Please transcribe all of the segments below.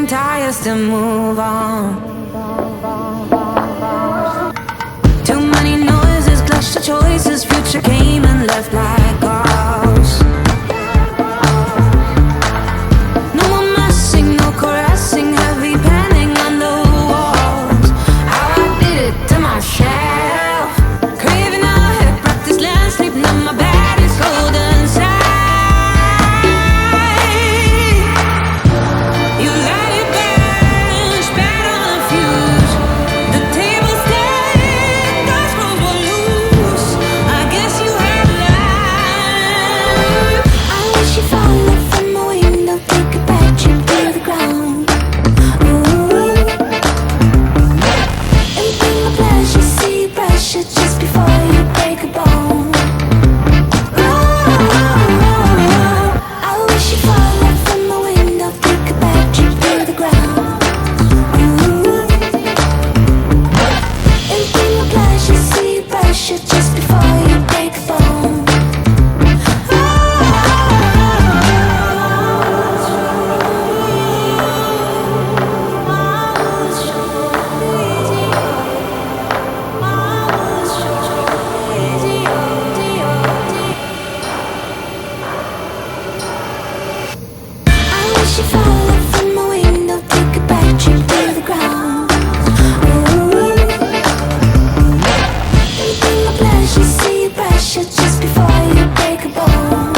spinning tires to move on. Too many noises, clash of choices. Future came and left like ghosts. No more messing, no caressing, heavy panning on the walls. How I did it to myself, craving a head, practice land, sleeping on my bed is cold inside. You let it burn, spat on a fuse. The table's dead, the scrolls were loose. I guess you had life. I wish you fall off from my window, take a bad trip to the ground. Ooh. And bring my pleasure, see you brush it just before you break a bone. I wish you fall off from my window, take a bad trip to the ground. And bring my pleasure, see you brush it just before you break a bone. I wish you fall off from my window, take a bad trip to the ground. And bring my pleasure, see you brush it just before you break a bone.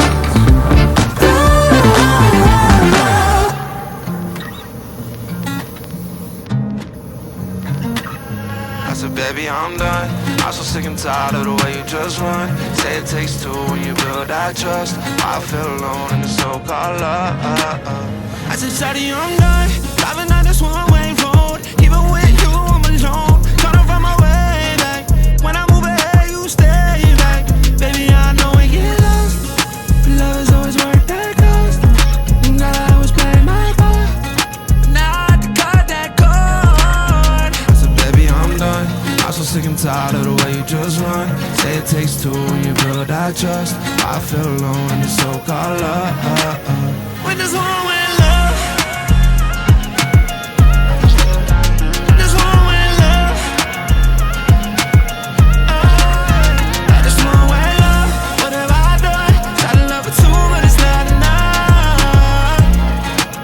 I said, baby, I'm done. I'm so sick and tired of the way you just run. Say it takes two when you build that trust. I feel alone in the so-called love. I said, shawty, I'm done driving down this one-way road. Even with you, I'm alone. Trying to find my way back. When I move ahead, you stay back. Baby, I know we get lost, but love is always worth that cost. And God, I always play my part, but now I have to cut that cord. I said, baby, I'm done. I'm so sick and tired of the way you just run. Say it takes two when you build that trust. I feel alone in the so-called love. With this one-way love, this one-way love, this one-way love. What have I done? Tried to love it too, but it's not enough.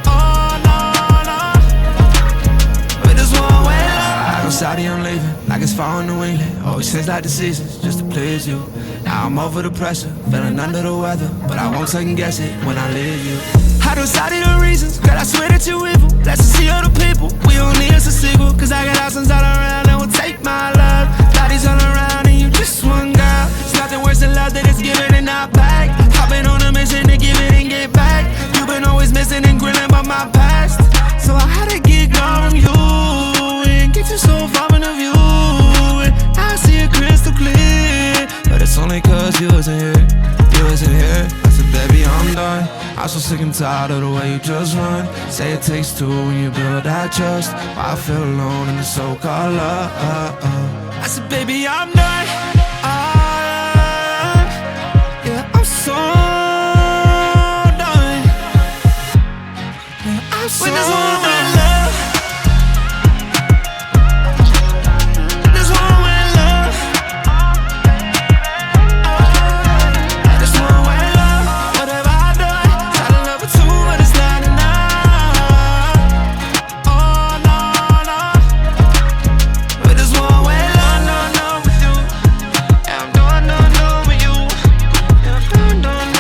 Oh no, no. With this one-way love, I go Saudi, I'm leaving like it's falling New England. Always feels like the seasons just to please you. Now I'm over the pressure, feeling under the weather, but I won't second guess it when I leave you. I don't study the reasons, girl, I swear that you're evil. Let's see other people, we don't need us a sequel. Cause I got options all around and will take my love. Bodies all around and you just one girl. It's nothing worse than love that is given and not back. I've been on a mission to give it and get back. You've been always missing and grilling about my past, so I had to get gone from you and get you so far from the view. And I see it crystal clear, but it's only cause you wasn't here, you wasn't here. I said, baby, I'm done. I'm so sick and tired of the way you just run. Say it takes two when you build that trust. I feel alone in the so-called love. I said, baby, I'm done. Yeah, I'm so done. Yeah, I'm so done. This one-way love, this one-way love. What have I done? Try to love it too, but it's not enough. Oh no, no. With this one-way love, no, no, with you. Yeah, I'm doing, no, no, with you. Yeah, I'm doing,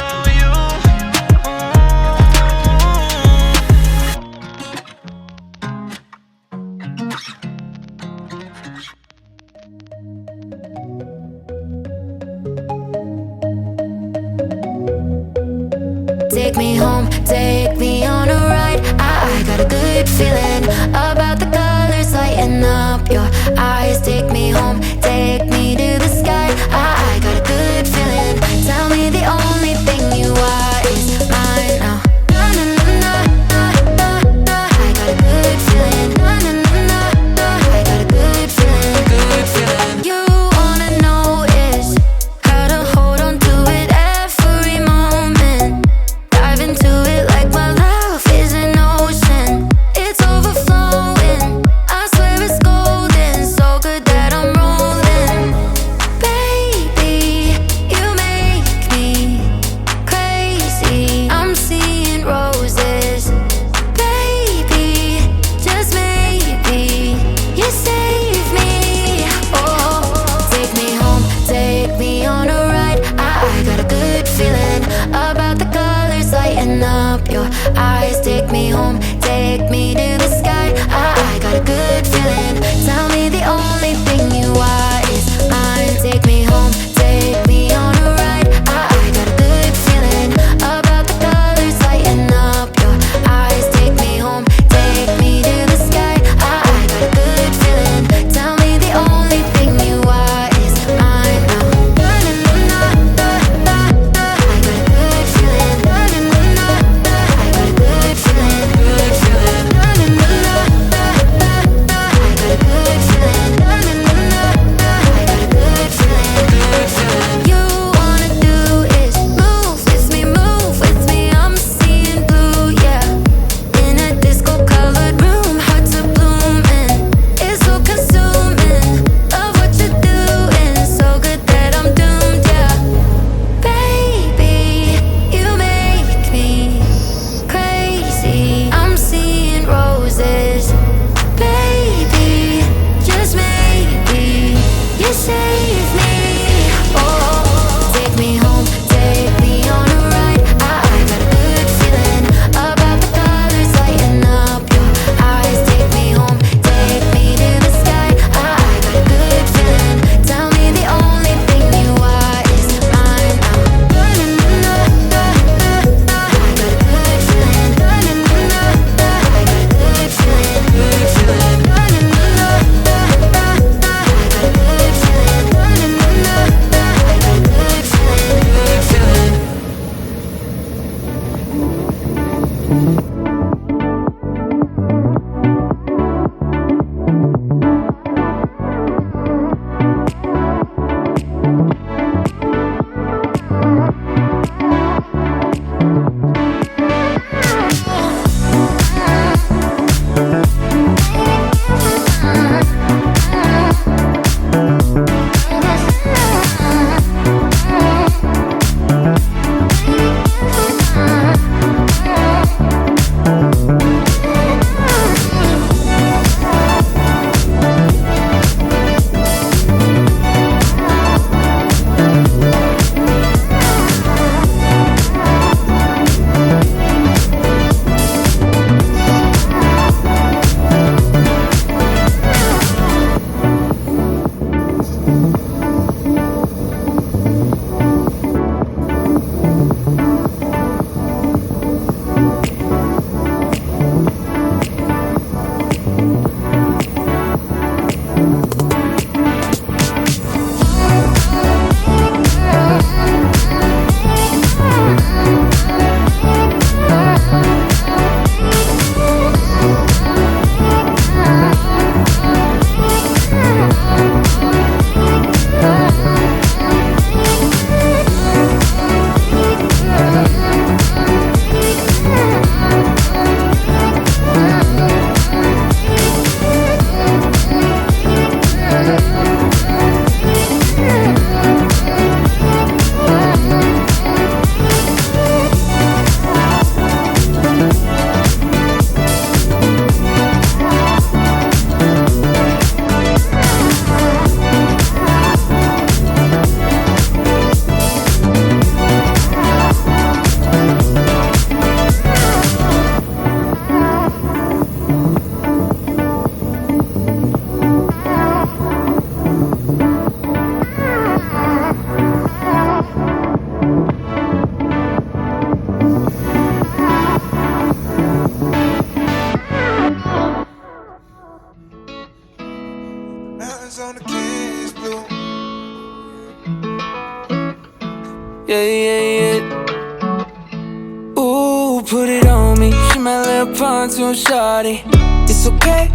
yeah, yeah, yeah. Ooh, put it on me. She my little pontoon shawty. It's okay,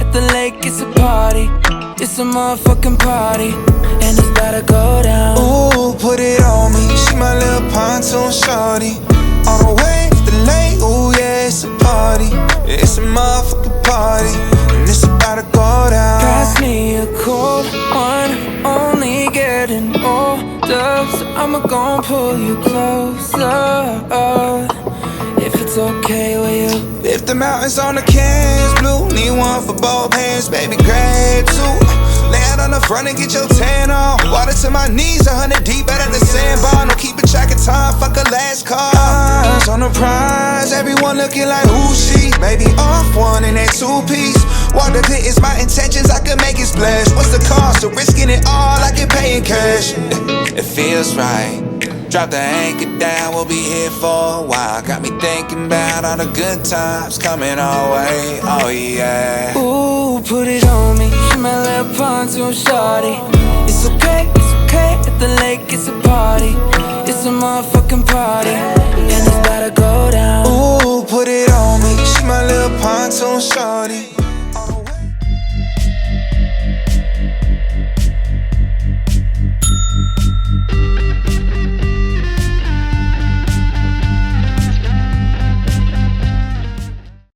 at the lake it's a party. It's a motherfucking party, and it's about to go down. Ooh, put it on me. She my little pontoon shawty. On the way to the lake, ooh yeah, it's a party. It's a motherfucking party, and it's about to go down. Pass me a cold one, only getting older, so I'ma gon' pull you closer. If it's okay with you. If the mountains on the cans blue, need one for both hands, baby, grab two. Lay out on the front and get your tan on. Water to my knees, 100 deep out of the sandbar. No keeping track of time, fuck a last call. Eyes on the prize, everyone looking like who she? Maybe off one in that two-piece. Water pit is my intentions, I could make it splash. What's the cost of risking it all? I can pay in cash. It feels right. Drop the anchor down, we'll be here for a while. Got me thinking about all the good times coming our way, oh yeah. Ooh, put it on me. She my little pontoon shawty. It's okay, at the lake it's a party. It's a motherfucking party, and it's about to go down. Ooh, put it on me. She my little pontoon shawty.